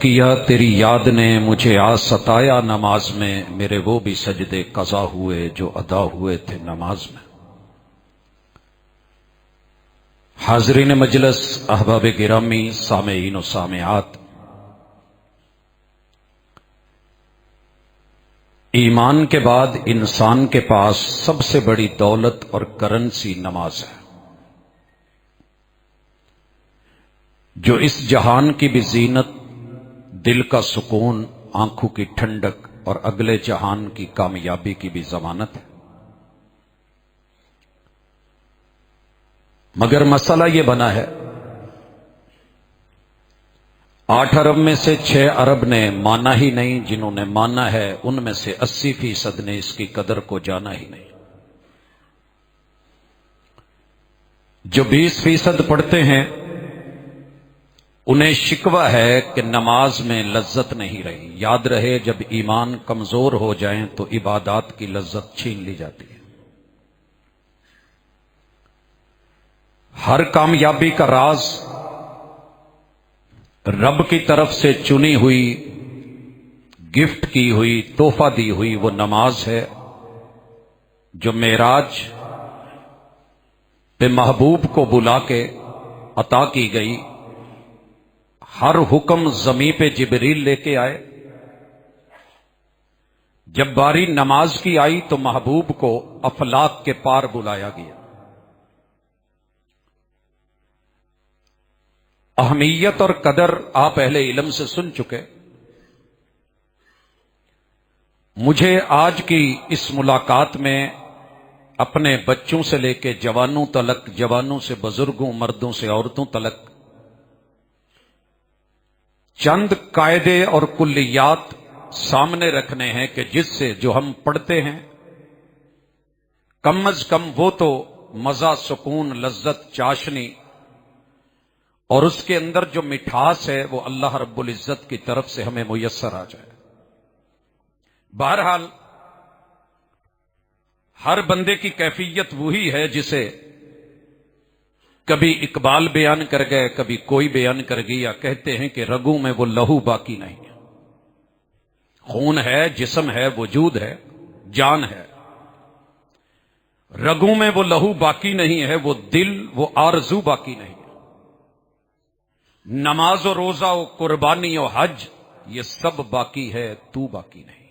کیا تیری یاد نے مجھے آج ستایا نماز میں، میرے وہ بھی سجدے قضا ہوئے جو ادا ہوئے تھے نماز میں۔ حاضرین مجلس، احباب گرامی، سامعین و سامعات، ایمان کے بعد انسان کے پاس سب سے بڑی دولت اور کرنسی نماز ہے، جو اس جہان کی بھی زینت، دل کا سکون، آنکھوں کی ٹھنڈک اور اگلے جہان کی کامیابی کی بھی ضمانت ہے۔ مگر مسئلہ یہ بنا ہے، 8 ارب میں سے 6 ارب نے مانا ہی نہیں، جنہوں نے مانا ہے ان میں سے 80% نے اس کی قدر کو جانا ہی نہیں۔ جو 20% پڑھتے ہیں انہیں شکوہ ہے کہ نماز میں لذت نہیں رہی۔ یاد رہے، جب ایمان کمزور ہو جائیں تو عبادات کی لذت چھین لی جاتی ہے۔ ہر کامیابی کا راز رب کی طرف سے چنی ہوئی، گفٹ کی ہوئی، تحفہ دی ہوئی وہ نماز ہے، جو معراج پہ محبوب کو بلا کے عطا کی گئی۔ ہر حکم زمیں پہ جبریل لے کے آئے، جب باری نماز کی آئی تو محبوب کو افلاک کے پار بلایا گیا۔ اہمیت اور قدر آپ اہل علم سے سن چکے۔ مجھے آج کی اس ملاقات میں اپنے بچوں سے لے کے جوانوں تلک، جوانوں سے بزرگوں، مردوں سے عورتوں تلک چند قاعدے اور کلیات سامنے رکھنے ہیں کہ جس سے جو ہم پڑھتے ہیں کم از کم وہ تو مزہ، سکون، لذت، چاشنی اور اس کے اندر جو مٹھاس ہے وہ اللہ رب العزت کی طرف سے ہمیں میسر آ جائے۔ بہرحال ہر بندے کی کیفیت وہی ہے جسے کبھی اقبال بیان کر گئے، کبھی کوئی بیان کر گیا، کہتے ہیں کہ رگوں میں وہ لہو باقی نہیں ہے۔ خون ہے، جسم ہے، وجود ہے، جان ہے، رگوں میں وہ لہو باقی نہیں ہے، وہ دل، وہ آرزو باقی نہیں ہے۔ نماز و روزہ و قربانی و حج یہ سب باقی ہے، تو باقی نہیں۔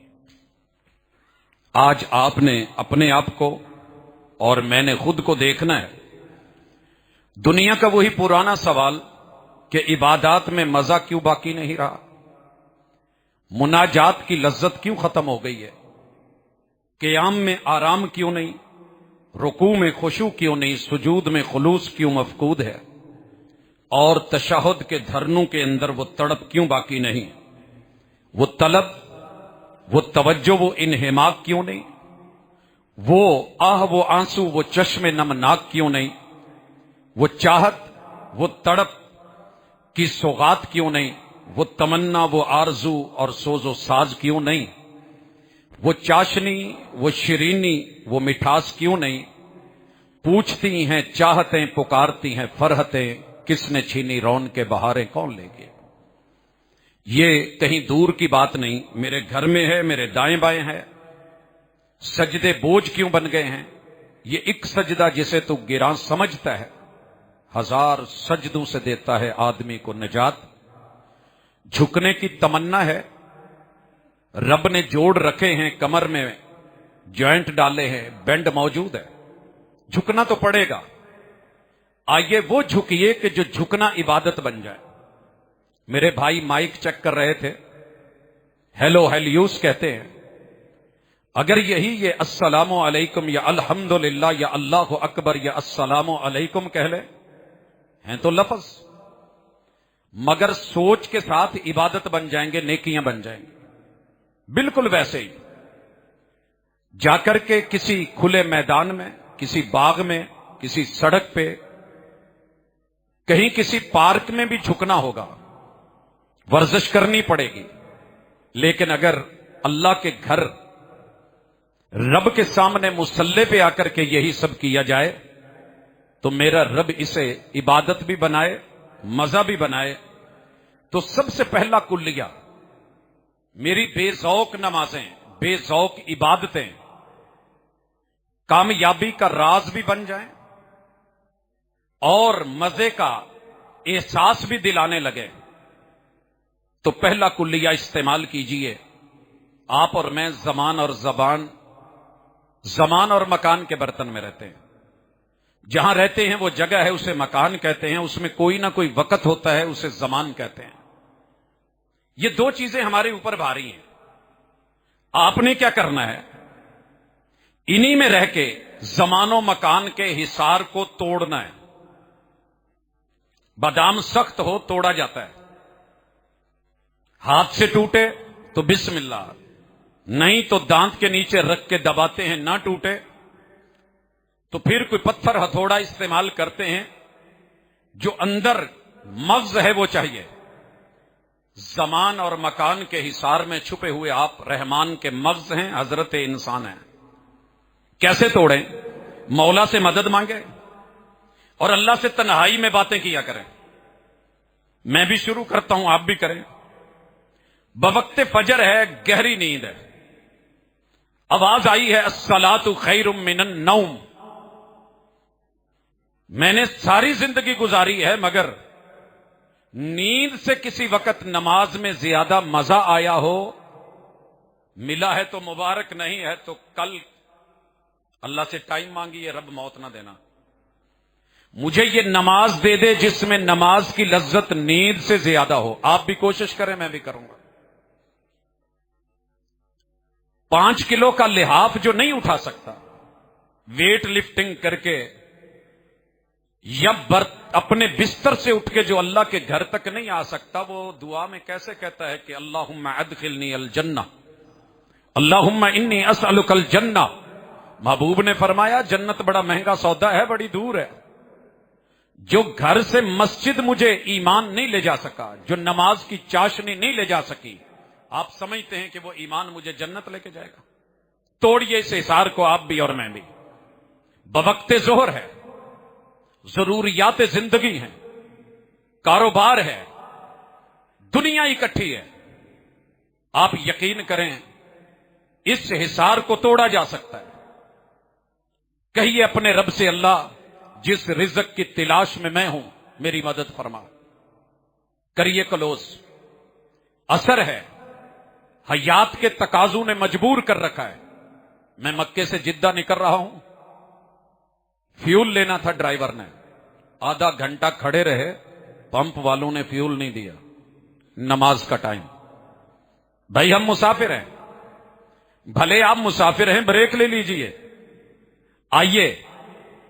آج آپ نے اپنے آپ کو اور میں نے خود کو دیکھنا ہے۔ دنیا کا وہی پرانا سوال کہ عبادات میں مزہ کیوں باقی نہیں رہا، مناجات کی لذت کیوں ختم ہو گئی ہے، قیام میں آرام کیوں نہیں، رکوع میں خشوع کیوں نہیں، سجود میں خلوص کیوں مفقود ہے، اور تشہد کے دھرنوں کے اندر وہ تڑپ کیوں باقی نہیں، وہ طلب، وہ توجہ، وہ انہماک کیوں نہیں، وہ آہ، وہ آنسو، وہ چشم نمناک کیوں نہیں، وہ چاہت، وہ تڑپ کی سوغات کیوں نہیں، وہ تمنا، وہ آرزو اور سوز و ساز کیوں نہیں، وہ چاشنی، وہ شرینی، وہ مٹھاس کیوں نہیں۔ پوچھتی ہیں چاہتیں، پکارتی ہیں فرحتیں، کس نے چھینی رون کے بہاریں کون لے گئے۔ یہ کہیں دور کی بات نہیں، میرے گھر میں ہے، میرے دائیں بائیں ہے۔ سجدے بوجھ کیوں بن گئے ہیں؟ یہ ایک سجدہ جسے تو گراں سمجھتا ہے 1000 سجدوں سے دیتا ہے آدمی کو نجات۔ جھکنے کی تمنا ہے، رب نے جوڑ رکھے ہیں، کمر میں جوائنٹ ڈالے ہیں، بینڈ موجود ہے، جھکنا تو پڑے گا۔ آئیے وہ جھکیے کہ جو جھکنا عبادت بن جائے۔ میرے بھائی مائک چیک کر رہے تھے، ہیلو ہیلیوس کہتے ہیں، اگر یہ السلام علیکم یا الحمدللہ یا اللہ اکبر یا السلام علیکم کہہ لے ہیں تو لفظ، مگر سوچ کے ساتھ عبادت بن جائیں گے، نیکیاں بن جائیں گے۔ بالکل ویسے ہی جا کر کے کسی کھلے میدان میں، کسی باغ میں، کسی سڑک پہ، کہیں کسی پارک میں بھی جھکنا ہوگا، ورزش کرنی پڑے گی۔ لیکن اگر اللہ کے گھر رب کے سامنے مصلی پہ آ کر کے یہی سب کیا جائے تو میرا رب اسے عبادت بھی بنائے، مزہ بھی بنائے، تو سب سے پہلا کلیہ، میری بے ذوق نمازیں، بے ذوق عبادتیں کامیابی کا راز بھی بن جائیں اور مزے کا احساس بھی دلانے لگے، تو پہلا کلیہ استعمال کیجئے۔ آپ اور میں زمان اور مکان کے برتن میں رہتے ہیں۔ جہاں رہتے ہیں وہ جگہ ہے، اسے مکان کہتے ہیں، اس میں کوئی نہ کوئی وقت ہوتا ہے، اسے زمان کہتے ہیں۔ یہ دو چیزیں ہمارے اوپر بھاری ہیں۔ آپ نے کیا کرنا ہے؟ انہی میں رہ کے زمان و مکان کے حصار کو توڑنا ہے۔ بادام سخت ہو توڑا جاتا ہے، ہاتھ سے ٹوٹے تو بسم اللہ، نہیں تو دانت کے نیچے رکھ کے دباتے ہیں، نہ ٹوٹے تو پھر کوئی پتھر ہتھوڑا استعمال کرتے ہیں۔ جو اندر مغز ہے وہ چاہیے۔ زمان اور مکان کے حصار میں چھپے ہوئے آپ رحمان کے مغز ہیں، حضرت انسان ہیں۔ کیسے توڑیں؟ مولا سے مدد مانگے اور اللہ سے تنہائی میں باتیں کیا کریں۔ میں بھی شروع کرتا ہوں، آپ بھی کریں۔ بوقت فجر ہے، گہری نیند ہے، آواز آئی ہے الصلاۃ خیر من النوم۔ میں نے ساری زندگی گزاری ہے مگر نیند سے کسی وقت نماز میں زیادہ مزہ آیا ہو ملا ہے تو مبارک، نہیں ہے تو کل اللہ سے ٹائم مانگیے، رب موت نہ دینا۔ مجھے یہ نماز دے دے جس میں نماز کی لذت نیند سے زیادہ ہو۔ آپ بھی کوشش کریں، میں بھی کروں گا۔ 5 کلو کا لحاف جو نہیں اٹھا سکتا ویٹ لفٹنگ کر کے، یا اپنے بستر سے اٹھ کے جو اللہ کے گھر تک نہیں آ سکتا، وہ دعا میں کیسے کہتا ہے کہ اللہم ادخلنی الجنہ، اللہم انی اسألک الجنہ۔ محبوب نے فرمایا جنت بڑا مہنگا سودا ہے، بڑی دور ہے۔ جو گھر سے مسجد مجھے ایمان نہیں لے جا سکا، جو نماز کی چاشنی نہیں لے جا سکی، آپ سمجھتے ہیں کہ وہ ایمان مجھے جنت لے کے جائے گا؟ توڑیے اس حصار کو، آپ بھی اور میں بھی۔ بوقت ظہر ہے، ضروریات زندگی ہیں، کاروبار ہے، دنیا اکٹھی ہے۔ آپ یقین کریں اس حصار کو توڑا جا سکتا ہے۔ کہیے اپنے رب سے اللہ جس رزق کی تلاش میں میں ہوں میری مدد فرما۔ کریے کلوز۔ اثر ہے، حیات کے تقاضوں نے مجبور کر رکھا ہے۔ میں مکے سے جدہ نکل رہا ہوں، فیول لینا تھا، ڈرائیور نے آدھا گھنٹہ کھڑے رہے، پمپ والوں نے فیول نہیں دیا۔ نماز کا ٹائم، بھائی ہم مسافر ہیں، بھلے آپ مسافر ہیں بریک لے لیجئے۔ آئیے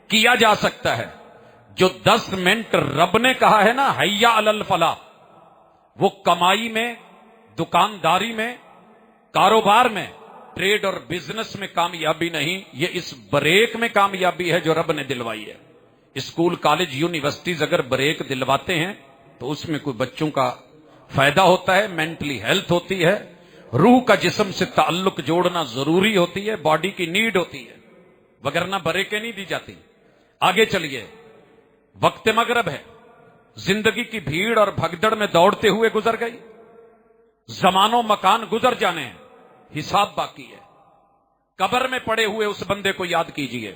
کیا جا سکتا ہے۔ جو 10 منٹ رب نے کہا ہے نا حیا علی الفلاح، وہ کمائی میں، دکانداری میں، کاروبار میں، ٹریڈ اور بزنس میں کامیابی نہیں، یہ اس بریک میں کامیابی ہے جو رب نے دلوائی ہے۔ اسکول، کالج، یونیورسٹیز اگر بریک دلواتے ہیں تو اس میں کوئی بچوں کا فائدہ ہوتا ہے، مینٹلی ہیلتھ ہوتی ہے، روح کا جسم سے تعلق جوڑنا ضروری ہوتی ہے، باڈی کی نیڈ ہوتی ہے، وگرنہ بریکیں نہیں دی جاتی۔ آگے چلیے، وقت مغرب ہے، زندگی کی بھیڑ اور بھگدڑ میں دوڑتے ہوئے گزر گئی، زمان و مکان گزر جانے ہیں، حساب باقی ہے۔ قبر میں پڑے ہوئے اس بندے کو یاد کیجئے۔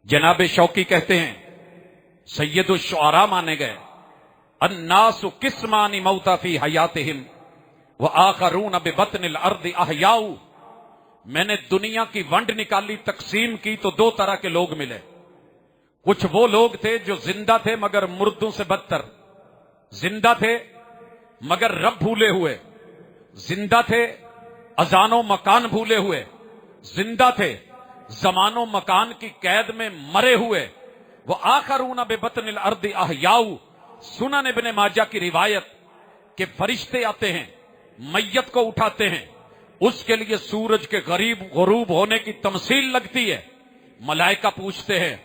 جناب شوقی کہتے ہیں، سید الشعراء مانے گئے، الناس قسمان موتا فی حیاتہم وآخرون ببطن الارض احیاء۔ میں نے دنیا کی ونڈ نکالی، تقسیم کی تو 2 طرح کے لوگ ملے۔ کچھ وہ لوگ تھے جو زندہ تھے مگر مردوں سے بدتر، زندہ تھے مگر رب بھولے ہوئے، زندہ تھے اذان و مکان بھولے ہوئے، زندہ تھے زمان و مکان کی قید میں مرے ہوئے۔ وہ آخرون ببطن الارض احیاء۔ سنن ابن ماجہ کی روایت کہ فرشتے آتے ہیں، میت کو اٹھاتے ہیں، اس کے لیے سورج کے غروب ہونے کی تمثیل لگتی ہے۔ ملائکہ پوچھتے ہیں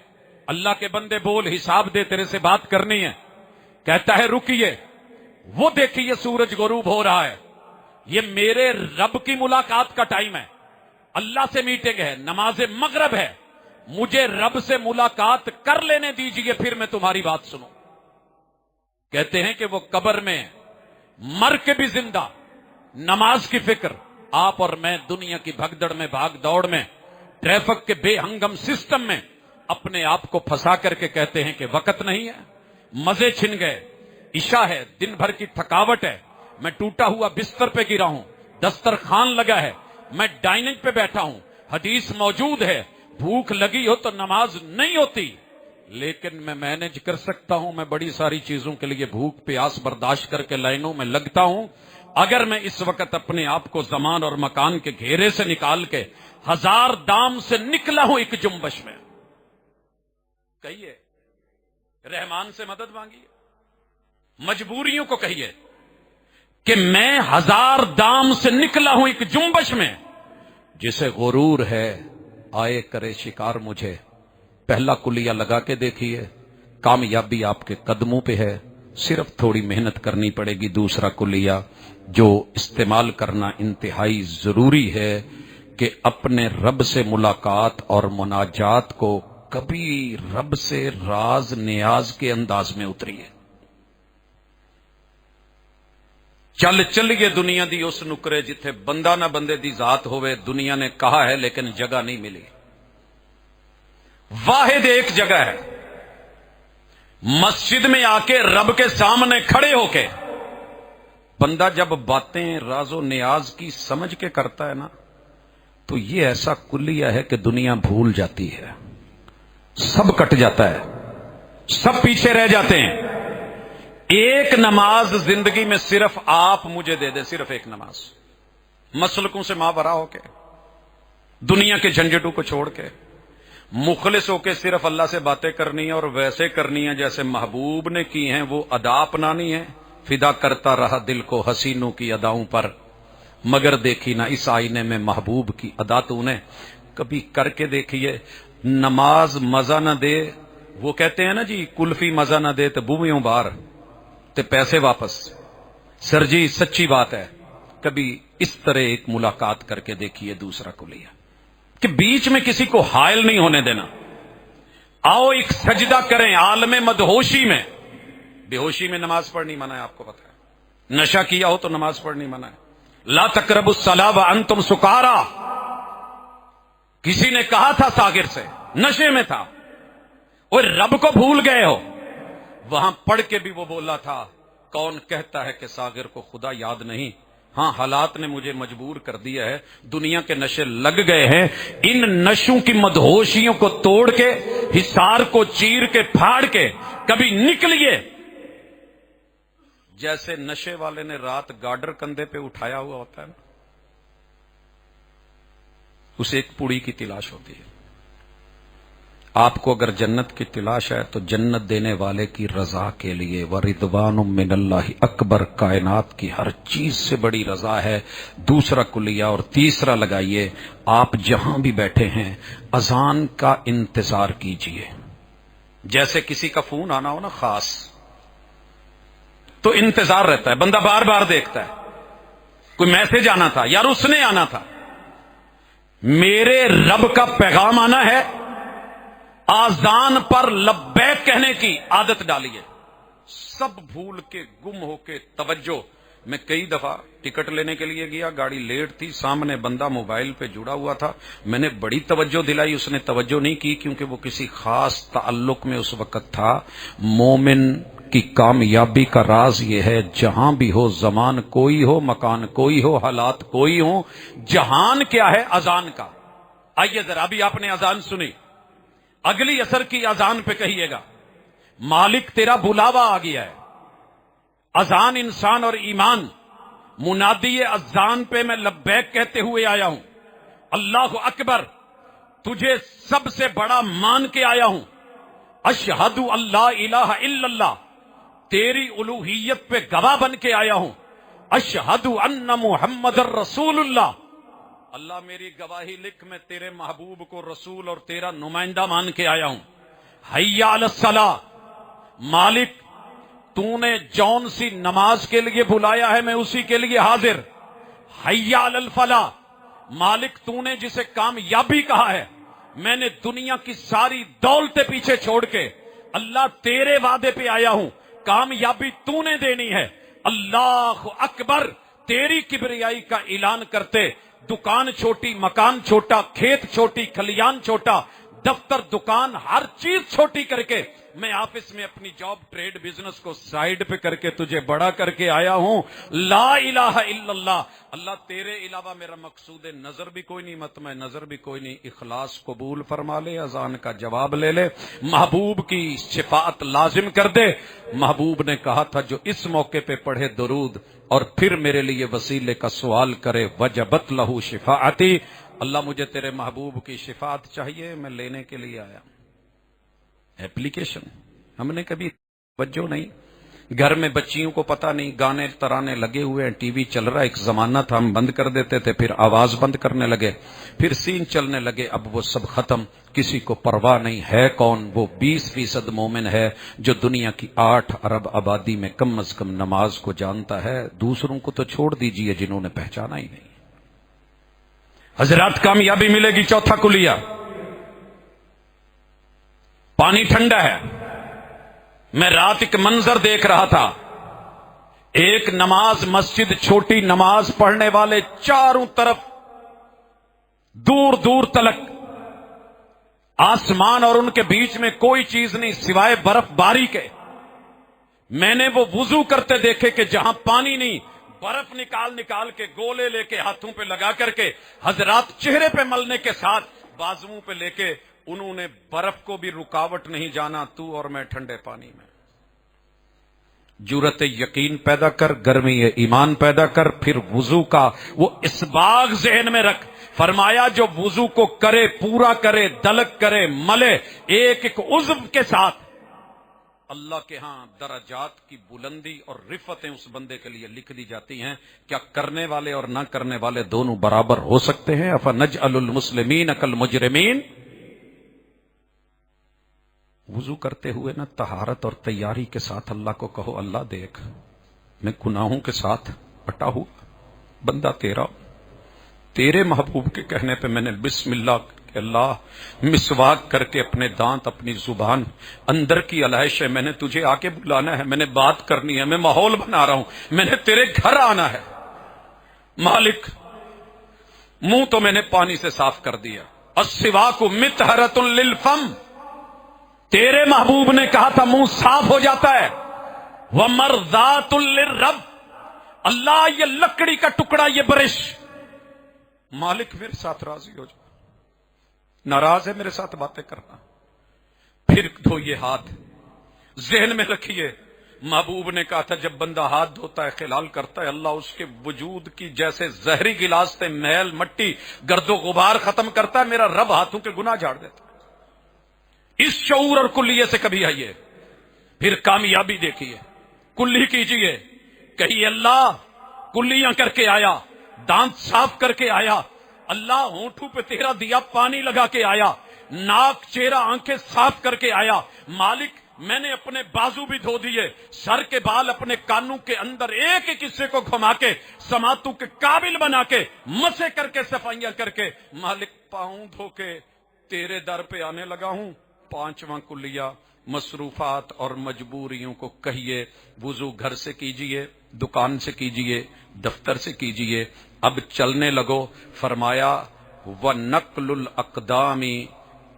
اللہ کے بندے بول، حساب دے، تیرے سے بات کرنی ہے۔ کہتا ہے رکیے، وہ دیکھیے سورج غروب ہو رہا ہے، یہ میرے رب کی ملاقات کا ٹائم ہے، اللہ سے میٹنگ ہے، نماز مغرب ہے، مجھے رب سے ملاقات کر لینے دیجئے پھر میں تمہاری بات سنوں۔ کہتے ہیں کہ وہ قبر میں مر کے بھی زندہ، نماز کی فکر۔ آپ اور میں دنیا کی بھگدڑ میں، بھاگ دوڑ میں، ٹریفک کے بے ہنگم سسٹم میں اپنے آپ کو پھنسا کر کے کہتے ہیں کہ وقت نہیں ہے، مزے چھن گئے، عشاء ہے، دن بھر کی تھکاوٹ ہے، میں ٹوٹا ہوا بستر پہ گرا ہوں، دسترخوان لگا ہے، میں ڈائننگ پہ بیٹھا ہوں، حدیث موجود ہے، بھوک لگی ہو تو نماز نہیں ہوتی، لیکن میں مینج کر سکتا ہوں، میں بڑی ساری چیزوں کے لیے بھوک پیاس برداشت کر کے لائنوں میں لگتا ہوں۔ اگر میں اس وقت اپنے آپ کو زمان اور مکان کے گھیرے سے نکال کے 1000 دام سے نکلا ہوں ایک جنبش میں، کہیے رحمان سے مدد مانگیے، مجبوریوں کو کہیے کہ میں 1000 دام سے نکلا ہوں ایک جنبش میں، جسے غرور ہے آئے کرے شکار مجھے، پہلا کلیہ لگا کے دیکھیے، کامیابی آپ کے قدموں پہ ہے، صرف تھوڑی محنت کرنی پڑے گی۔ دوسرا کلیہ جو استعمال کرنا انتہائی ضروری ہے کہ اپنے رب سے ملاقات اور مناجات کو کبھی رب سے راز نیاز کے انداز میں اتریے۔ چل چلیے دنیا دی اس نکرے جتھے بندہ نہ بندے دی ذات ہوئے، دنیا نے کہا ہے لیکن جگہ نہیں ملی۔ واحد ایک جگہ ہے، مسجد میں آ کے رب کے سامنے کھڑے ہو کے بندہ جب باتیں راز و نیاز کی سمجھ کے کرتا ہے نا، تو یہ ایسا کلیہ ہے کہ دنیا بھول جاتی ہے، سب کٹ جاتا ہے، سب پیچھے رہ جاتے ہیں۔ ایک نماز زندگی میں صرف آپ مجھے دے دے، صرف ایک نماز، مسلکوں سے ماورا ہو کے، دنیا کے جھنجھٹوں کو چھوڑ کے، مخلص ہو کے صرف اللہ سے باتیں کرنی ہیں اور ویسے کرنی ہیں جیسے محبوب نے کی ہیں، وہ ادا اپنانی ہے۔ فدا کرتا رہا دل کو حسینوں کی اداؤں پر، مگر دیکھی نہ اس آئینے میں محبوب کی ادا تو نے کبھی کر کے دیکھیے۔ نماز مزہ نہ دے، وہ کہتے ہیں نا جی کلفی مزہ نہ دے تو بویوں بار تے پیسے واپس، سر جی سچی بات ہے، کبھی اس طرح ایک ملاقات کر کے دیکھیے۔ دوسرا کلیہ کہ بیچ میں کسی کو حائل نہیں ہونے دینا، آؤ ایک سجدہ کریں عالم مدہوشی میں۔ بے ہوشی میں نماز پڑھنی منع ہے، آپ کو پتہ ہے، نشہ کیا ہو تو نماز پڑھنی منع ہے۔ لا تقربوا الصلاۃ وانتم سکارا، کسی نے کہا تھا ساغر سے، نشے میں تھا، اور رب کو بھول گئے ہو، وہاں پڑھ کے بھی وہ بولا تھا کون کہتا ہے کہ ساغر کو خدا یاد نہیں۔ ہاں حالات نے مجھے مجبور کر دیا ہے، دنیا کے نشے لگ گئے ہیں، ان نشوں کی مدہوشیوں کو توڑ کے، حصار کو چیر کے پھاڑ کے کبھی نکلیے۔ جیسے نشے والے نے رات گارڈر کندھے پہ اٹھایا ہوا ہوتا ہے نا، اسے ایک پوڑی کی تلاش ہوتی ہے۔ آپ کو اگر جنت کی تلاش ہے تو جنت دینے والے کی رضا کے لیے، وَرِضْوَانٌ مِّنَ اللَّهِ اکبر، کائنات کی ہر چیز سے بڑی رضا ہے۔ دوسرا کلیہ اور تیسرا لگائیے، آپ جہاں بھی بیٹھے ہیں اذان کا انتظار کیجئے۔ جیسے کسی کا فون آنا ہو نا خاص، تو انتظار رہتا ہے، بندہ بار بار دیکھتا ہے، کوئی میسج آنا تھا یار، اس نے آنا تھا، میرے رب کا پیغام آنا ہے، آذان پر لبیک کہنے کی عادت ڈالیے۔ سب بھول کے گم ہو کے توجہ۔ میں کئی دفعہ ٹکٹ لینے کے لیے گیا، گاڑی لیٹ تھی، سامنے بندہ موبائل پہ جڑا ہوا تھا، میں نے بڑی توجہ دلائی، اس نے توجہ نہیں کی کیونکہ وہ کسی خاص تعلق میں اس وقت تھا۔ مومن کی کامیابی کا راز یہ ہے، جہاں بھی ہو، زمان کوئی ہو، مکان کوئی ہو، حالات کوئی ہو، جہان کیا ہے؟ اذان کا۔ آئیے ذرا، ابھی آپ نے اذان سنی، اگلی اثر کی اذان پہ کہیے گا مالک تیرا بلاوا آ گیا ہے۔ اذان انسان اور ایمان، منادی اذان پہ میں لبیک کہتے ہوئے آیا ہوں، اللہ اکبر، تجھے سب سے بڑا مان کے آیا ہوں، اشہد اللہ الہ الا اللہ، تیری الوہیت پہ گواہ بن کے آیا ہوں، اشہد ان محمد الرسول اللہ، اللہ میری گواہی لکھ، میں تیرے محبوب کو رسول اور تیرا نمائندہ مان کے آیا ہوں۔ حی علی الصلاۃ، مالک تو نے جون سی نماز کے لیے بلایا ہے میں اسی کے لیے حاضر۔ حی علی الفلاح، مالک تو نے جسے کامیابی کہا ہے، میں نے دنیا کی ساری دولتیں پیچھے چھوڑ کے اللہ تیرے وعدے پہ آیا ہوں، کامیابی تو نے دینی ہے، اللہ اکبر تیری کبریائی کا اعلان کرتے، دکان چھوٹی، مکان چھوٹا، کھیت چھوٹی، کھلیان چھوٹا، دفتر، دکان، ہر چیز چھوٹی کر کے میں آفس میں اپنی جاب، ٹریڈ، بزنس کو سائیڈ پہ کر کے تجھے بڑا کر کے آیا ہوں. لا الہ الا اللہ. اللہ تیرے علاوہ میرا مقصود نظر بھی کوئی نہیں، مطمع نظر بھی کوئی نہیں. اخلاص قبول فرما لے، اذان کا جواب لے لے، محبوب کی شفاعت لازم کر دے. محبوب نے کہا تھا جو اس موقع پہ پڑھے درود اور پھر میرے لیے وسیلے کا سوال کرے وجبت لہو شفاعتی. اللہ مجھے تیرے محبوب کی شفاعت چاہیے، میں لینے کے لیے آیا. ایپلیکیشن ہم نے کبھی توجہ نہیں. گھر میں بچیوں کو پتہ نہیں، گانے ترانے لگے ہوئے ہیں، ٹی وی چل رہا ہے. ایک زمانہ تھا ہم بند کر دیتے تھے، پھر آواز بند کرنے لگے، پھر سین چلنے لگے. اب وہ سب ختم، کسی کو پرواہ نہیں. ہے کون؟ وہ 20% مومن ہے جو دنیا کی 8 ارب آبادی میں کم از کم نماز کو جانتا ہے. دوسروں کو تو چھوڑ دیجئے جنہوں نے پہچانا ہی نہیں. حضرات کامیابی ملے گی. چوتھا کلیہ، پانی ٹھنڈا ہے. میں رات ایک منظر دیکھ رہا تھا. ایک نماز مسجد، چھوٹی نماز پڑھنے والے چاروں طرف دور دور تلک آسمان اور ان کے بیچ میں کوئی چیز نہیں سوائے برف باری کے. میں نے وہ وضو کرتے دیکھے کہ جہاں پانی نہیں، برف نکال کے گولے لے کے ہاتھوں پہ لگا کر کے حضرات چہرے پہ ملنے کے ساتھ بازوؤں پہ لے کے انہوں نے برف کو بھی رکاوٹ نہیں جانا. تو اور میں ٹھنڈے پانی میں. جرأت یقین پیدا کر، گرمی ایمان پیدا کر، پھر وضو کا وہ اسباغ ذہن میں رکھ. فرمایا جو وضو کو کرے، پورا کرے، دلک کرے، ملے ایک ایک عضو کے ساتھ، اللہ کے ہاں درجات کی بلندی اور رفعتیں اس بندے کے لیے لکھ دی جاتی ہیں. کیا کرنے والے اور نہ کرنے والے دونوں برابر ہو سکتے ہیں؟ افنجعل المسلمین کالمجرمین. وضو کرتے ہوئے نا طہارت اور تیاری کے ساتھ اللہ کو کہو اللہ دیکھ میں گناہوں کے ساتھ اٹا ہوا بندہ تیرا. تیرے محبوب کے کہنے پہ میں نے بسم اللہ کہ اللہ مسواک کر کے اپنے دانت، اپنی زبان، اندر کی علائش ہے. میں نے تجھے آ کے بلانا ہے، میں نے بات کرنی ہے، میں ماحول بنا رہا ہوں، میں نے تیرے گھر آنا ہے. مالک منہ تو میں نے پانی سے صاف کر دیا. السواک مطہرۃ للفم. تیرے محبوب نے کہا تھا منہ صاف ہو جاتا ہے. ومرضات للرب. اللہ یہ لکڑی کا ٹکڑا، یہ برش، مالک میرے ساتھ راضی ہو جا. ناراض ہے میرے ساتھ باتیں کرنا. پھر دھوئیے ہاتھ. ذہن میں رکھیے محبوب نے کہا تھا جب بندہ ہاتھ دھوتا ہے، خلال کرتا ہے، اللہ اس کے وجود کی جیسے زہری گلاس سے میل، مٹی، گرد و غبار ختم کرتا ہے، میرا رب ہاتھوں کے گناہ جھاڑ دیتا ہے. اس شعور اور کلیے سے کبھی آئیے. پھر کامیابی دیکھیے. کلی کیجئے، کہیے اللہ کلیاں کر کے آیا، دانت صاف کر کے آیا، اللہ ہونٹوں پہ تیرا دیا پانی لگا کے آیا، ناک، چہرہ، آنکھیں صاف کر کے آیا. مالک میں نے اپنے بازو بھی دھو دیے، سر کے بال اپنے کانوں کے اندر ایک ایک حصے کو گھما کے سماعتوں کے قابل بنا کے مسے کر کے صفائیاں کر کے مالک پاؤں دھو کے تیرے در پہ آنے لگا ہوں. پانچواں کلیہ مصروفات اور مجبوریوں کو کہیے. وضو گھر سے کیجئے، دکان سے کیجئے، دفتر سے کیجئے. اب چلنے لگو. فرمایا وَنَقْلُ الْأَقْدَامِ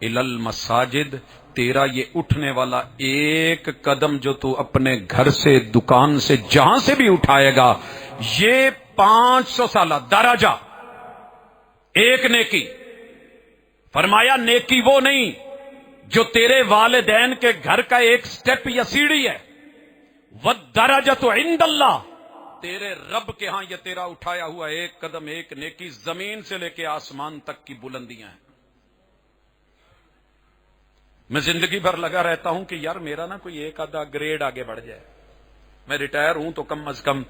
إِلَى الْمَسَاجِدِ. تیرا یہ اٹھنے والا ایک قدم جو تو اپنے گھر سے، دکان سے، جہاں سے بھی اٹھائے گا، یہ 500 سالہ درجہ ایک نیکی. فرمایا نیکی وہ نہیں جو تیرے والدین کے گھر کا ایک سٹیپ یا سیڑھی ہے. وَالدَّرَجَةُ عِندَ اللَّهِ. تیرے رب کے ہاں یہ تیرا اٹھایا ہوا ایک قدم، ایک نیکی زمین سے لے کے آسمان تک کی بلندیاں ہیں. میں زندگی بھر لگا رہتا ہوں کہ یار میرا نا کوئی ایک آدھا گریڈ آگے بڑھ جائے. میں ریٹائر ہوں تو کم از کم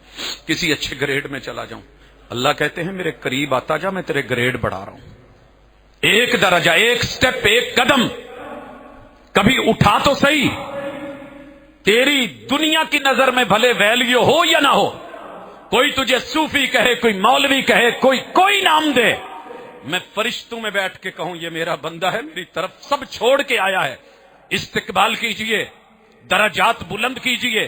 کسی اچھے گریڈ میں چلا جاؤں. اللہ کہتے ہیں میرے قریب آتا جا، میں تیرے گریڈ بڑھا رہا ہوں. ایک درجہ، ایک سٹیپ، ایک قدم کبھی اٹھا تو صحیح. تیری دنیا کی نظر میں بھلے ویلیو ہو یا نہ ہو، کوئی تجھے صوفی کہے، کوئی مولوی کہے، کوئی نام دے، میں فرشتوں میں بیٹھ کے کہوں یہ میرا بندہ ہے، میری طرف سب چھوڑ کے آیا ہے. استقبال کیجئے، درجات بلند کیجئے.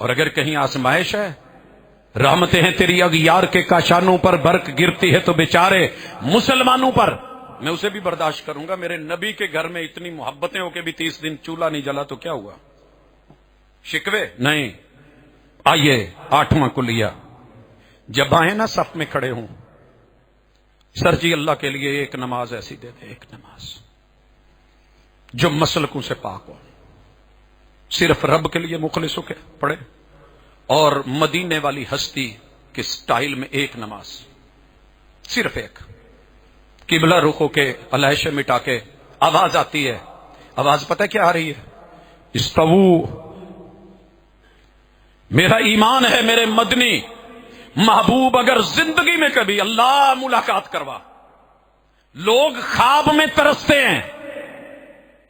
اور اگر کہیں آزمائش ہے، رحمتیں ہیں تیری اغیار کے کاشانوں پر، برق گرتی ہے تو بیچارے مسلمانوں پر، میں اسے بھی برداشت کروں گا۔ میرے نبی کے گھر میں اتنی محبتیں ہو کے بھی 30 دن چولہا نہیں جلا تو کیا ہوا؟ شکوے نہیں۔ آئیے 8واں کلیہ، جب آئے نا صف میں کھڑے ہوں، سر جی اللہ کے لیے ایک نماز ایسی دے دے، ایک نماز جو مسلکوں سے پاک ہو، صرف رب کے لیے مخلص ہو کے پڑھے، اور مدینے والی ہستی کے سٹائل میں ایک نماز، صرف ایک، قبلہ رخ ہو کے علیشے مٹا کے آواز آتی ہے، آواز پتہ کیا آ رہی ہے؟ استوو۔ میرا ایمان ہے میرے مدنی محبوب اگر زندگی میں کبھی اللہ ملاقات کروا، لوگ خواب میں ترستے ہیں،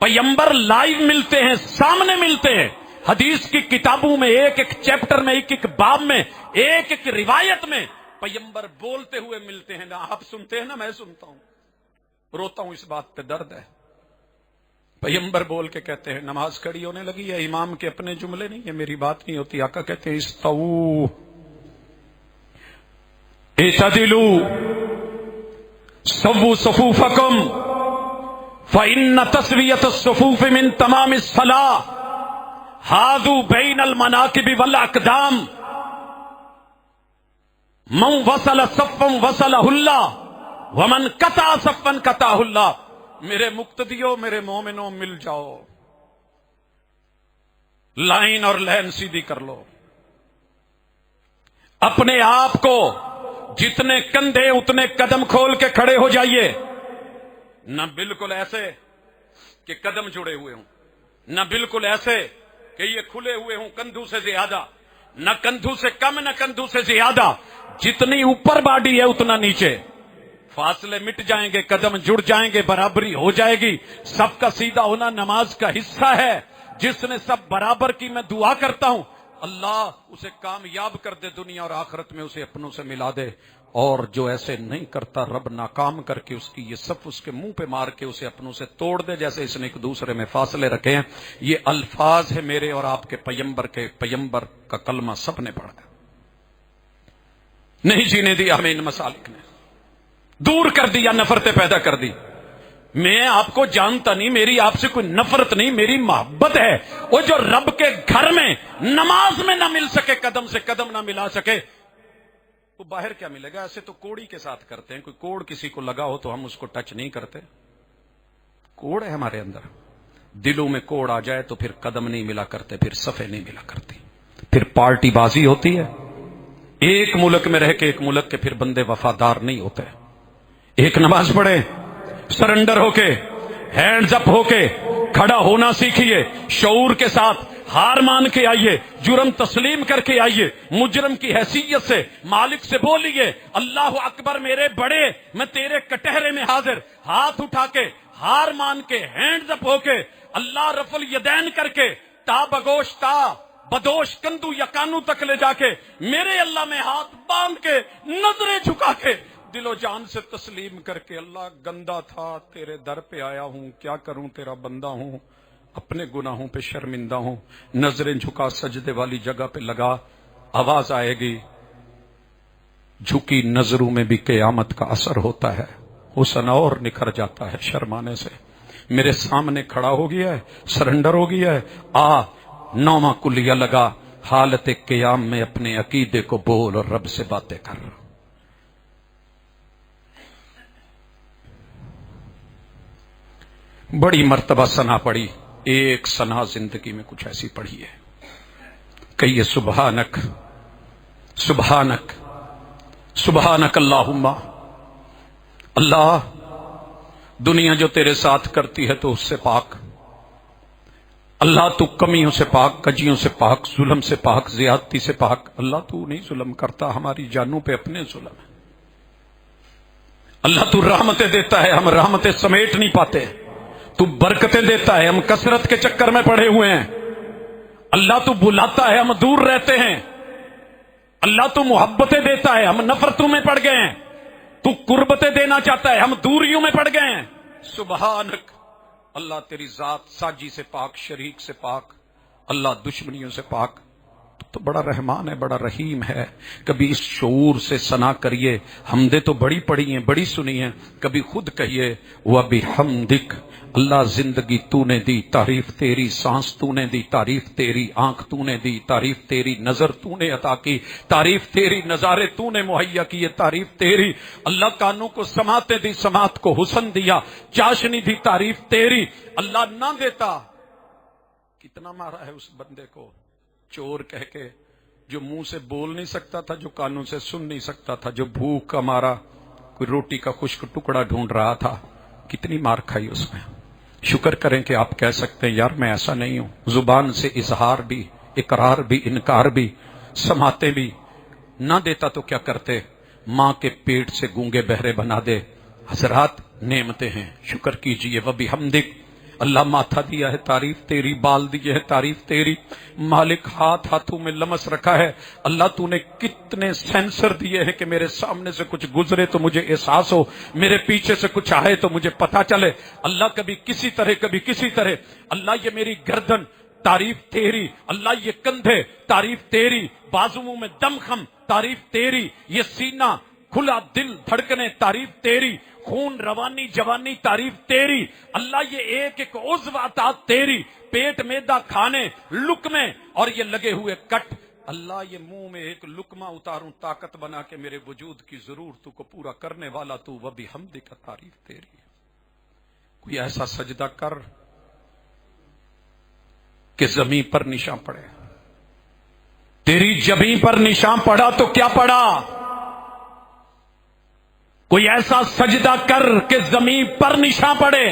پیمبر لائیو ملتے ہیں، سامنے ملتے ہیں، حدیث کی کتابوں میں ایک ایک چیپٹر میں، ایک ایک باب میں، ایک ایک روایت میں پیمبر بولتے ہوئے ملتے ہیں، نہ آپ سنتے ہیں نہ میں سنتا ہوں، روتا ہوں، اس بات پہ درد ہے۔ پیمبر بول کے کہتے ہیں نماز کھڑی ہونے لگی ہے، امام کے اپنے جملے نہیں، یہ میری بات نہیں ہوتی، آقا کہتے ہیں استووا اعتدلوا سووا صفوفکم فإن تسویۃ الصفوف من تمام الصلاۃ حاذوا بین المناکب والاقدام من وصل صفا وصلہ اللہ ومن قطع صفا قطعہ اللہ۔ میرے مقتدیوں، میرے مومنوں، مل جاؤ، لائن اور لین سیدھی کر لو، اپنے آپ کو جتنے کندھے اتنے قدم کھول کے کھڑے ہو جائیے، نہ بالکل ایسے کہ قدم جڑے ہوئے ہوں، نہ بالکل ایسے کہ یہ کھلے ہوئے ہوں کندھوں سے زیادہ، نہ کندھوں سے کم نہ کندھوں سے زیادہ، جتنی اوپر باڈی ہے اتنا نیچے، فاصلے مٹ جائیں گے، قدم جڑ جائیں گے، برابری ہو جائے گی۔ سب کا سیدھا ہونا نماز کا حصہ ہے۔ جس نے سب برابر کی، میں دعا کرتا ہوں اللہ اسے کامیاب کر دے، دنیا اور آخرت میں اسے اپنوں سے ملا دے، اور جو ایسے نہیں کرتا رب ناکام کر کے اس کی یہ صف اس کے منہ پہ مار کے اسے اپنوں سے توڑ دے، جیسے اس نے ایک دوسرے میں فاصلے رکھے ہیں۔ یہ الفاظ ہے میرے اور آپ کے پیمبر کا کلمہ سب نے پڑھا، نہیں جینے دیا ہمیں ان مسالک نے، دور کر دیا، نفرتیں پیدا کر دی۔ میں آپ کو جانتا نہیں، میری آپ سے کوئی نفرت نہیں، میری محبت ہے۔ وہ جو رب کے گھر میں نماز میں نہ مل سکے، قدم سے قدم نہ ملا سکے، وہ باہر کیا ملے گا؟ ایسے تو کوڑی کے ساتھ کرتے ہیں، کوئی کوڑ کسی کو لگا ہو تو ہم اس کو ٹچ نہیں کرتے، کوڑ ہے ہمارے اندر، دلوں میں کوڑ آ جائے تو پھر قدم نہیں ملا کرتے، پھر صفیں نہیں ملا کرتی، پھر پارٹی بازی ہوتی ہے۔ ایک ملک میں رہ کے ایک ملک کے پھر بندے وفادار نہیں ہوتے۔ ایک نماز پڑھے، سرنڈر ہو کے، ہینڈز اپ ہو کے کھڑا ہونا سیکھیے، شعور کے ساتھ ہار مان کے آئیے، جرم تسلیم کر کے آئیے، مجرم کی حیثیت سے مالک سے بولیے اللہ اکبر میرے بڑے، میں تیرے کٹہرے میں حاضر، ہاتھ اٹھا کے، ہار مان کے، ہینڈز اپ ہو کے، اللہ رفع الیدین کر کے، تا بگوش تا بدوش کندو یا کانو تک لے جا کے میرے اللہ میں ہاتھ باندھ کے، نظریں جھکا کے، دل و جان سے تسلیم کر کے، اللہ گندا تھا تیرے در پہ آیا ہوں، کیا کروں تیرا بندہ ہوں، اپنے گناہوں پہ شرمندہ ہوں، نظریں جھکا سجدے والی جگہ پہ لگا، آواز آئے گی، جھکی نظروں میں بھی قیامت کا اثر ہوتا ہے، حسن اور نکھر جاتا ہے شرمانے سے، میرے سامنے کھڑا ہو گیا ہے، سرنڈر ہو گیا ہے، آ 9واں کلیہ لگا، حالت قیام میں اپنے عقیدے کو بول اور رب سے باتیں کر۔ بڑی مرتبہ ثنا پڑھی، ایک ثنا زندگی میں کچھ ایسی پڑھی ہے، کہیے سبحانک سبحانک سبحانک اللہم۔ اللہ دنیا جو تیرے ساتھ کرتی ہے تو اس سے پاک، اللہ تو کمیوں سے پاک، کجیوں سے پاک، ظلم سے پاک، زیادتی سے پاک، اللہ تو نہیں ظلم کرتا، ہماری جانوں پہ اپنے ظلم ہے، اللہ تو رحمتیں دیتا ہے، ہم رحمتیں سمیٹ نہیں پاتے، تو برکتیں دیتا ہے، ہم کثرت کے چکر میں پڑے ہوئے ہیں، اللہ تو بلاتا ہے، ہم دور رہتے ہیں، اللہ تو محبتیں دیتا ہے، ہم نفرتوں میں پڑ گئے ہیں، تو قربتیں دینا چاہتا ہے، ہم دوریوں میں پڑ گئے ہیں۔ سبحانک، اللہ تیری ذات ساجی سے پاک، شریک سے پاک، اللہ دشمنیوں سے پاک، تو بڑا رحمان ہے، بڑا رحیم ہے. کبھی اس شعور سے ثنا کریے، حمدیں تو بڑی پڑھی ہیں، بڑی سنی ہیں، کبھی خود کہیے وَبِحَمْدِكَ، اللہ زندگی تو نے دی، تعریف تیری، سانس تو نے دی، تعریف تیری، آنکھ تو نے دی، تعریف تیری، نظر تو نے عطا کی، تعریف تیری، نظارے تو نے مہیا کیے، تعریف تیری. اللہ کانوں کو سماعتیں دی، سماعت کو حسن دیا، چاشنی دی، تعریف تیری. اللہ نہ دیتا کتنا مارا ہے اس بندے کو چور کہہ کے، جو منہ سے بول نہیں سکتا تھا، جو کانوں سے سن نہیں سکتا تھا، جو بھوک کا مارا کوئی روٹی کا خشک ٹکڑا ڈھونڈ رہا تھا. کتنی مار کھائی اس میں. شکر کریں کہ آپ کہہ سکتے ہیں یار میں ایسا نہیں ہوں. زبان سے اظہار بھی، اقرار بھی، انکار بھی، سماتے بھی. نہ دیتا تو کیا کرتے؟ ماں کے پیٹ سے گونگے بہرے بنا دے. حضرات نعمتیں ہیں، شکر کیجئے. وَبِحَمْدِكَ، اللہ ماتھا دیا ہے، تعریف تیری، بال دیے ہے، تعریف تیری. مالک ہاتھوں میں لمس رکھا ہے، اللہ تو نے کتنے سینسر دیے ہیں کہ میرے سامنے سے کچھ گزرے تو مجھے احساس ہو، میرے پیچھے سے کچھ آئے تو مجھے پتا چلے. اللہ کبھی کسی طرح، کبھی کسی طرح. اللہ یہ میری گردن، تعریف تیری. اللہ یہ کندھے، تعریف تیری. بازوؤں میں دم خم، تعریف تیری. یہ سینہ کھلا، دل دھڑکنے، تعریف تیری. خون روانی جوانی، تعریف تیری. اللہ یہ ایک ایک عضو عطا تیری. پیٹ میدا کھانے، لقمے اور یہ لگے ہوئے کٹ. اللہ یہ منہ میں ایک لقمہ اتاروں طاقت بنا کے میرے وجود کی ضرورتوں کو پورا کرنے والا تو. وَبِحَمْدِكَ، تعریف تیری. کوئی ایسا سجدہ کر کہ زمین پر نشان پڑے. تیری جبین پر نشان پڑا تو کیا پڑا؟ کوئی ایسا سجدہ کر کہ زمین پر نشان پڑے.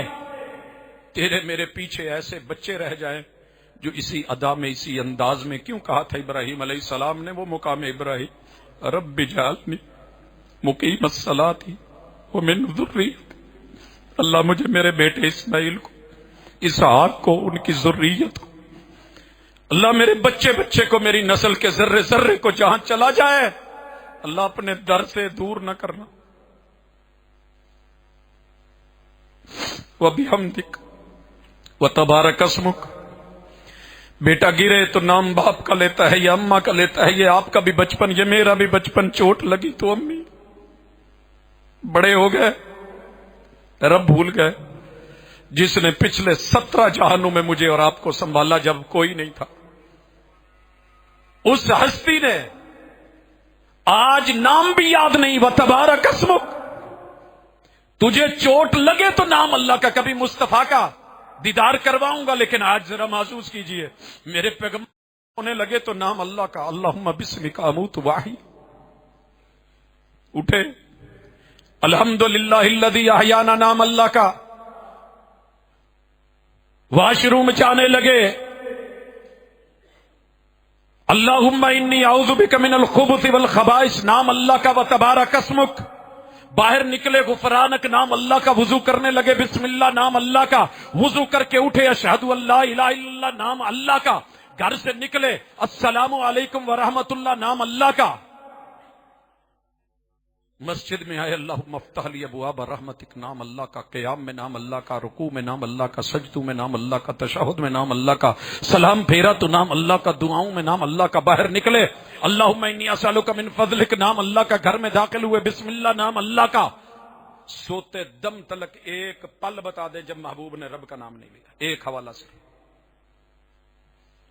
تیرے میرے پیچھے ایسے بچے رہ جائیں جو اسی ادا میں، اسی انداز میں. کیوں کہا تھا ابراہیم علیہ السلام نے وہ مقام ابراہیم، رب اجعلنی مقیم الصلاۃ ومن ذریتی، اللہ مجھے میرے بیٹے اسماعیل کو، اسحاق کو، ان کی ذریت کو، اللہ میرے بچے بچے کو، میری نسل کے ذرے ذرے کو جہاں چلا جائے اللہ اپنے در سے دور نہ کرنا. وَبِحَمْدِكَ وَتَبَارَكَ اسْمُكَ. بیٹا گرے تو نام باپ کا لیتا ہے یا اماں کا لیتا ہے. یہ آپ کا بھی بچپن، یہ میرا بھی بچپن. چوٹ لگی تو امی، بڑے ہو گئے رب بھول گئے. جس نے پچھلے 17 جہانوں میں مجھے اور آپ کو سنبھالا جب کوئی نہیں تھا، اس ہستی نے آج نام بھی یاد نہیں. وَتَبَارَكَ اسْمُكَ. تجھے چوٹ لگے تو نام اللہ کا. کبھی مصطفیٰ کا دیدار کرواؤں گا، لیکن آج ذرا محسوس کیجئے میرے پیغمبر ہونے لگے تو نام اللہ کا. اللہم بسمک اموت واحی. اٹھے الحمدللہ الذی احیانا، نام اللہ کا. واش روم جانے لگے اللہم انی اعوذ بک من الخبث والخبائث، نام اللہ کا. وتبارک اسمک. باہر نکلے غفرانک، نام اللہ کا. وضو کرنے لگے بسم اللہ، نام اللہ کا. وضو کر کے اٹھے اشہد ان لا الہ الا اللہ، نام اللہ کا. گھر سے نکلے السلام علیکم ورحمۃ اللہ، نام اللہ کا. مسجد میں آئے اللہم افتح لی ابواب رحمتک، نام اللہ کا. قیام میں نام اللہ کا، رکوع میں نام اللہ کا، سجدوں میں نام اللہ کا، تشہد میں نام اللہ کا. سلام پھیرا تو نام اللہ کا، دعاؤں میں نام اللہ کا. باہر نکلے اللہم انی اسألک من فضلک، نام اللہ کا. گھر میں داخل ہوئے بسم اللہ، نام اللہ کا. سوتے دم تلک ایک پل بتا دے جب محبوب نے رب کا نام نہیں لیا، ایک حوالہ سے.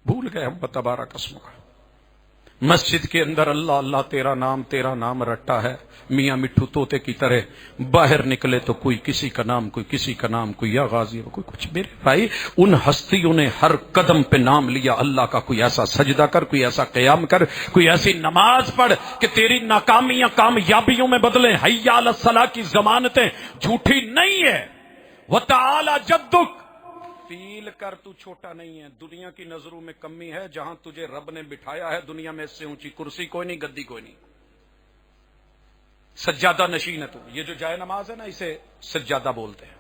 بھول گئے ہم. تبارک اسمک. مسجد کے اندر اللہ اللہ تیرا نام رٹا ہے میاں مٹھو طوطے کی طرح. باہر نکلے تو کوئی کسی کا نام، کوئی کسی کا نام، کوئی یا غازی ہو، کوئی کچھ. میرے بھائی ان ہستیوں نے ہر قدم پہ نام لیا اللہ کا. کوئی ایسا سجدہ کر، کوئی ایسا قیام کر، کوئی ایسی نماز پڑھ کہ تیری ناکامیاں کامیابیوں میں بدلیں. حی علی الصلاۃ کی ضمانتیں جھوٹی نہیں ہے. وتعالی جدک. فیل کر تو چھوٹا نہیں ہے. دنیا کی نظروں میں کمی ہے، جہاں تجھے رب نے بٹھایا ہے دنیا میں اس سے اونچی کرسی کوئی نہیں، گدی کوئی نہیں. سجادہ نشین ہے تو. یہ جو جائے نماز ہے نا، اسے سجادہ بولتے ہیں.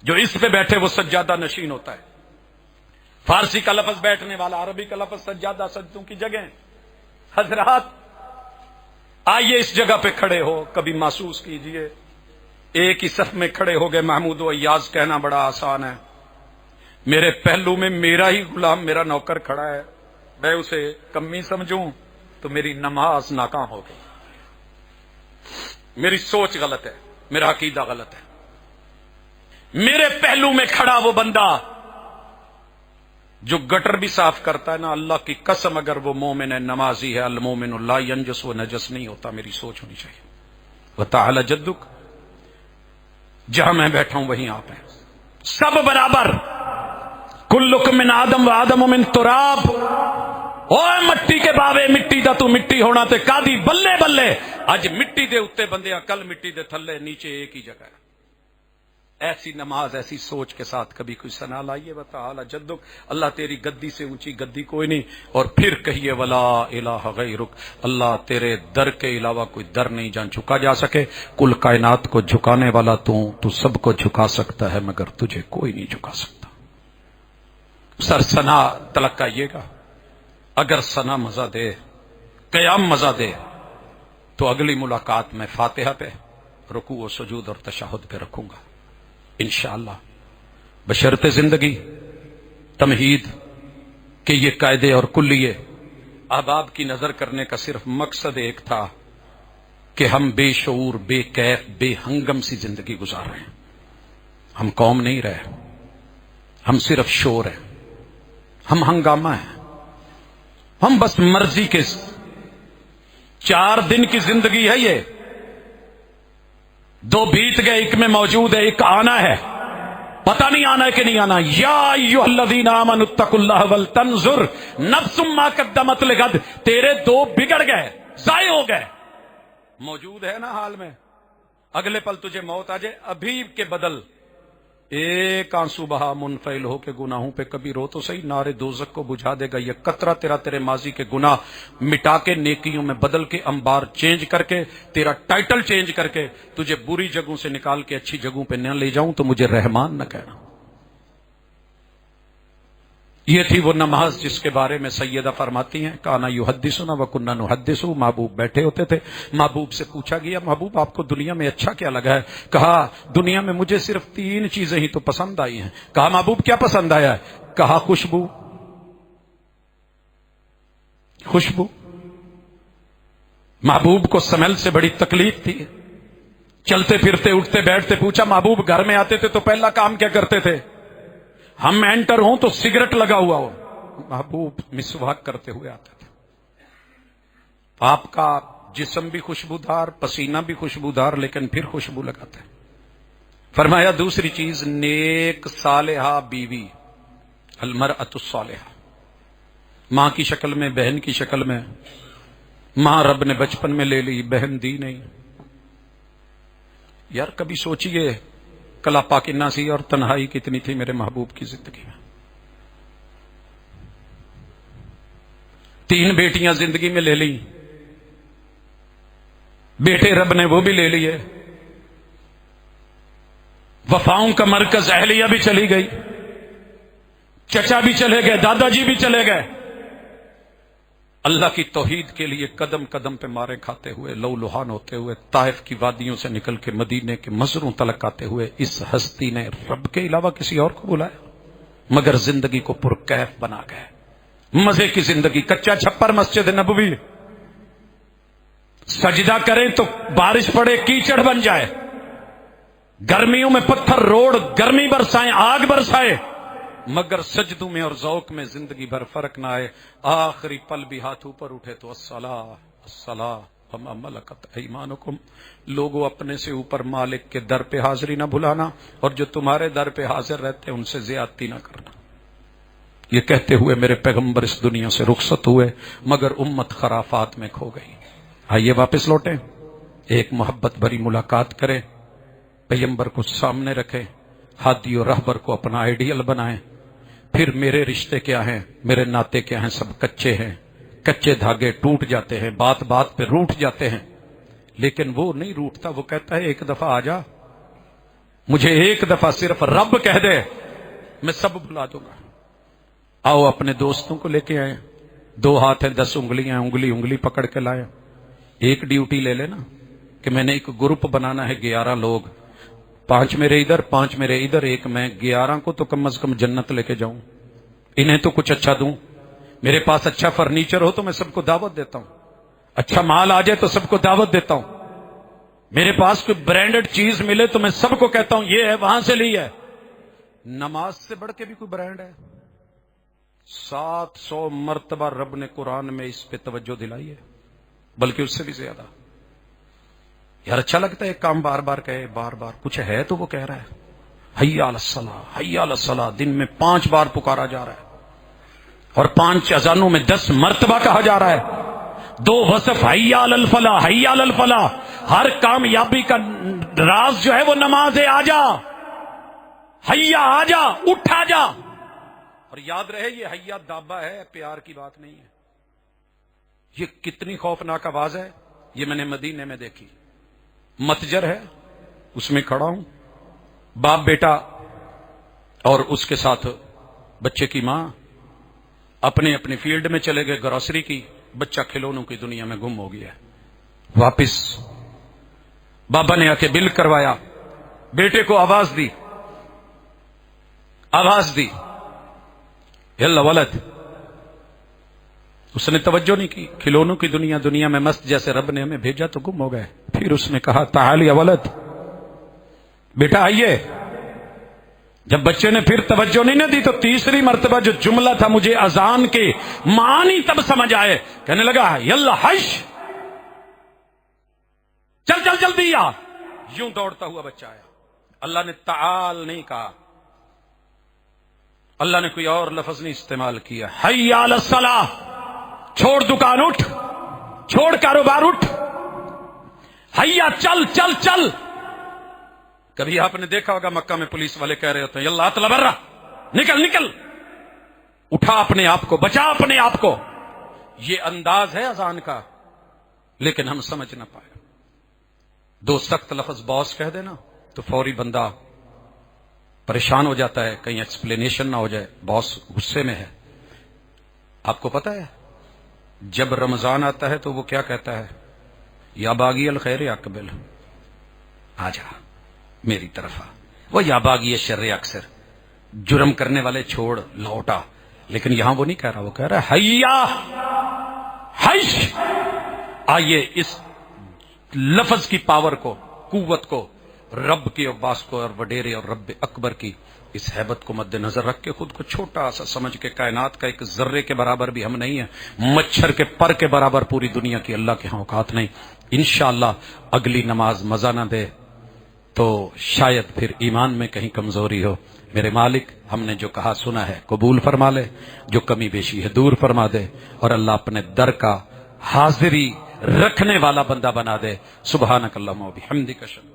جو اس پہ بیٹھے وہ سجادہ نشین ہوتا ہے. فارسی کا لفظ بیٹھنے والا، عربی کا لفظ سجادہ، سجدوں کی جگہ. حضرات آئیے اس جگہ پہ کھڑے ہو، کبھی محسوس کیجئے ایک ہی صف میں کھڑے ہو گئے. محمود و ایاز کہنا بڑا آسان ہے. میرے پہلو میں میرا ہی غلام، میرا نوکر کھڑا ہے، میں اسے کمی سمجھوں تو میری نماز ناکام ہو گئی، میری سوچ غلط ہے، میرا عقیدہ غلط ہے۔ میرے پہلو میں کھڑا وہ بندہ جو گٹر بھی صاف کرتا ہے نا، اللہ کی قسم اگر وہ مومن ہے، نمازی ہے، المومن لا ینجس، وہ نجس نہیں ہوتا۔ میری سوچ ہونی چاہیے۔ وتعالى جدک، جہاں میں بیٹھا ہوں وہیں آپ ہیں، سب برابر۔ کلکم من آدم و آدم من تراب، اوے مٹی کے باوے مٹی دا تو مٹی ہونا تے کادی بلے بلے، اج مٹی دے اتے بندے، کل مٹی دے تھلے، نیچے ایک ہی جگہ ہے۔ ایسی نماز، ایسی سوچ کے ساتھ کبھی کوئی ثنا لائیے۔ وتعالى جدک، اللہ تیری گدی سے اونچی گدی کوئی نہیں۔ اور پھر کہیے ولا الہ غیرک، اللہ تیرے در کے علاوہ کوئی در نہیں جہاں جھکا جا سکے۔ کل کائنات کو جھکانے والا تو سب کو جھکا سکتا ہے مگر تجھے کوئی نہیں جھکا سکتا۔ سر ثنا تلقائیے گا، اگر ثنا مزہ دے، قیام مزہ دے، تو اگلی ملاقات میں فاتحہ پہ، رکوع و سجود اور تشہد پہ رکھوں گا انشاءاللہ، بشرط زندگی تمہید کہ یہ قاعدے اور کلیے احباب کی نظر کرنے کا صرف مقصد ایک تھا کہ ہم بے شعور، بے کیف، بے ہنگم سی زندگی گزار رہے ہیں۔ ہم قوم نہیں رہے، ہم صرف شور ہیں، ہم ہنگامہ ہیں، ہم بس مرضی کے 4 دن کی زندگی ہے یہ، 2 بیت گئے، ایک میں موجود ہے، ایک آنا ہے، پتہ نہیں آنا ہے کہ نہیں آنا۔ یا ایھا الذین آمنوا اتقوا اللہ ولتنظر نفس ما قدمت لغد، تیرے 2 بگڑ گئے، ضائع ہو گئے، موجود ہے نا حال میں، اگلے پل تجھے موت آ جائے، ابھی کے بدل ایک آنسو بہا منفعل ہو کے گناہوں پہ، کبھی رو تو صحیح، نارے دوزخ کو بجھا دے گا یہ قطرہ تیرا، تیرے ماضی کے گناہ مٹا کے نیکیوں میں بدل کے، انبار چینج کر کے، تیرا ٹائٹل چینج کر کے، تجھے بری جگہوں سے نکال کے اچھی جگہوں پہ نہ لے جاؤں تو مجھے رحمان نہ کہنا۔ یہ تھی وہ نماز جس کے بارے میں سیدہ فرماتی ہیں کانا یحدثنا وکنا نحدث، محبوب بیٹھے ہوتے تھے، محبوب سے پوچھا گیا محبوب آپ کو دنیا میں اچھا کیا لگا ہے؟ کہا دنیا میں مجھے صرف 3 چیزیں ہی تو پسند آئی ہیں۔ کہا محبوب کیا پسند آیا ہے؟ کہا خوشبو، خوشبو۔ محبوب کو سمیل سے بڑی تکلیف تھی، چلتے پھرتے اٹھتے بیٹھتے، پوچھا محبوب گھر میں آتے تھے تو پہلا کام کیا کرتے تھے؟ ہم انٹر ہوں تو سگریٹ لگا ہوا ہو، محبوب مسواک کرتے ہوئے آتے تھے۔ آپ کا جسم بھی خوشبودار، پسینہ بھی خوشبودار، لیکن پھر خوشبو لگاتے ہیں۔ فرمایا دوسری چیز نیک صالحہ بیوی، المرأۃ الصالحہ، ماں کی شکل میں، بہن کی شکل میں، ماں رب نے بچپن میں لے لی، بہن دی نہیں۔ یار کبھی سوچئے کلاپا کتنا سی اور تنہائی کتنی تھی میرے محبوب کی زندگی میں۔ 3 بیٹیاں زندگی میں لے لی، بیٹے رب نے وہ بھی لے لیے، وفاؤں کا مرکز اہلیہ بھی چلی گئی، چچا بھی چلے گئے، دادا جی بھی چلے گئے۔ اللہ کی توحید کے لیے قدم قدم پہ مارے کھاتے ہوئے، لو لہان ہوتے ہوئے، طائف کی وادیوں سے نکل کے مدینے کے مزروں تلک آتے ہوئے، اس ہستی نے رب کے علاوہ کسی اور کو بلایا مگر زندگی کو پرکیف بنا گئے، مزے کی زندگی۔ کچا چھپر مسجد نبوی، سجدہ کریں تو بارش پڑے کیچڑ بن جائے، گرمیوں میں پتھر روڑ گرمی برسائیں، آگ برسائے، مگر سجدوں میں اور ذوق میں زندگی بھر فرق نہ آئے۔ آخری پل بھی ہاتھ اوپر اٹھے تو الصلاۃ الصلاۃ وما ملکت ایمانکم، لوگوں اپنے سے اوپر مالک کے در پہ حاضری نہ بھلانا، اور جو تمہارے در پہ حاضر رہتے ہیں ان سے زیادتی نہ کرنا۔ یہ کہتے ہوئے میرے پیغمبر اس دنیا سے رخصت ہوئے، مگر امت خرافات میں کھو گئی۔ آئیے واپس لوٹیں، ایک محبت بھری ملاقات کریں، پیغمبر کو سامنے رکھیں، ہادی و رہبر کو اپنا آئیڈیل بنائیں۔ پھر میرے رشتے کیا ہیں، میرے ناطے کیا ہیں، سب کچے ہیں، کچے دھاگے ٹوٹ جاتے ہیں، بات بات پہ روٹ جاتے ہیں، لیکن وہ نہیں روٹتا، وہ کہتا ہے ایک دفعہ آ جا، مجھے ایک دفعہ صرف رب کہہ دے، میں سب بھلا دوں گا۔ آؤ اپنے دوستوں کو لے کے آئے، 2 ہاتھ ہیں 10 انگلیاں، انگلی انگلی پکڑ کے لائے۔ ایک ڈیوٹی لے لینا کہ میں نے ایک گروپ بنانا ہے 11 لوگ، 5 میرے ادھر، 5 میرے ادھر، ایک میں، 11 کو تو کم از کم جنت لے کے جاؤں، انہیں تو کچھ اچھا دوں۔ میرے پاس اچھا فرنیچر ہو تو میں سب کو دعوت دیتا ہوں، اچھا مال آ جائے تو سب کو دعوت دیتا ہوں، میرے پاس کوئی برانڈڈ چیز ملے تو میں سب کو کہتا ہوں یہ ہے، وہاں سے لی ہے۔ نماز سے بڑھ کے بھی کوئی برانڈ ہے؟ 700 مرتبہ رب نے قرآن میں اس پہ توجہ دلائی ہے، بلکہ اس سے بھی زیادہ۔ یار اچھا لگتا ہے ایک کام بار بار کہے، بار بار کچھ ہے تو وہ کہہ رہا ہے حی علی الصلاۃ، حی علی الصلاۃ، دن میں 5 بار پکارا جا رہا ہے، اور 5 اذانوں میں 10 مرتبہ کہا جا رہا ہے۔ 2 وصف، حی علی الفلاح، حی علی الفلاح۔ ہر کامیابی کا راز جو ہے وہ نماز ہے۔ آ جا حیا، آ جا، اٹھ آ جا۔ اور یاد رہے یہ حیا دابا ہے، پیار کی بات نہیں ہے۔ یہ کتنی خوفناک آواز ہے، یہ میں نے مدینے میں دیکھی۔ متجر ہے، اس میں کھڑا ہوں، باپ بیٹا اور اس کے ساتھ بچے کی ماں اپنے اپنے فیلڈ میں چلے گئے گروسری کی، بچہ کھلونوں کی دنیا میں گم ہو گیا ہے۔ واپس بابا نے آ کے بل کروایا، بیٹے کو آواز دی، یلا ولد، اس نے توجہ نہیں کی۔ کھلونوں کی دنیا میں مست جیسے رب نے ہمیں بھیجا تو گم ہو گئے۔ پھر اس نے کہا تعال یا ولد، بیٹا آئیے۔ جب بچے نے پھر توجہ نہیں نہ دی تو تیسری مرتبہ جو جملہ تھا مجھے اذان کے معنی تب سمجھ آئے، کہنے لگا یلا حش، چل چل جلدی آ۔ یوں دوڑتا ہوا بچہ آیا۔ اللہ نے تعال نہیں کہا، اللہ نے کوئی اور لفظ نہیں استعمال کیا۔ حی علی الصلاح، چھوڑ دکان اٹھ، چھوڑ کاروبار اٹھ، حیا چل چل چل۔ کبھی آپ نے دیکھا ہوگا مکہ میں پولیس والے کہہ رہے ہوتے ہیں یلا اطلع برا، نکل نکل، اٹھا اپنے آپ کو، بچا اپنے آپ کو۔ یہ انداز ہے اذان کا، لیکن ہم سمجھ نہ پائے۔ 2 سخت لفظ باس کہہ دینا تو فوری بندہ پریشان ہو جاتا ہے، کہیں ایکسپلینیشن نہ ہو جائے، باس غصے میں ہے۔ آپ کو پتا ہے جب رمضان آتا ہے تو وہ کیا کہتا ہے؟ یا باغی الخیر اقبل، آ جا میری طرف آ۔ وہ یا باغی شر اکثر، جرم کرنے والے چھوڑ لوٹا۔ لیکن یہاں وہ نہیں کہہ رہا، وہ کہہ رہا ہے حیا حش۔ آئیے اس لفظ کی پاور کو، قوت کو، رب کے عباس کو اور وڈیرے اور رب اکبر کی اس ہیبت کو مد نظر رکھ کے خود کو چھوٹا سا سمجھ کے، کائنات کا ایک ذرے کے برابر بھی ہم نہیں ہیں، مچھر کے پر کے برابر پوری دنیا کی اللہ کے ہاں اوقات نہیں۔ انشاءاللہ اگلی نماز مزہ نہ دے تو شاید پھر ایمان میں کہیں کمزوری ہو۔ میرے مالک ہم نے جو کہا سنا ہے قبول فرما لے، جو کمی بیشی ہے دور فرما دے، اور اللہ اپنے در کا حاضری رکھنے والا بندہ بنا دے۔ سبحانک اللہم و بحمدک اشہد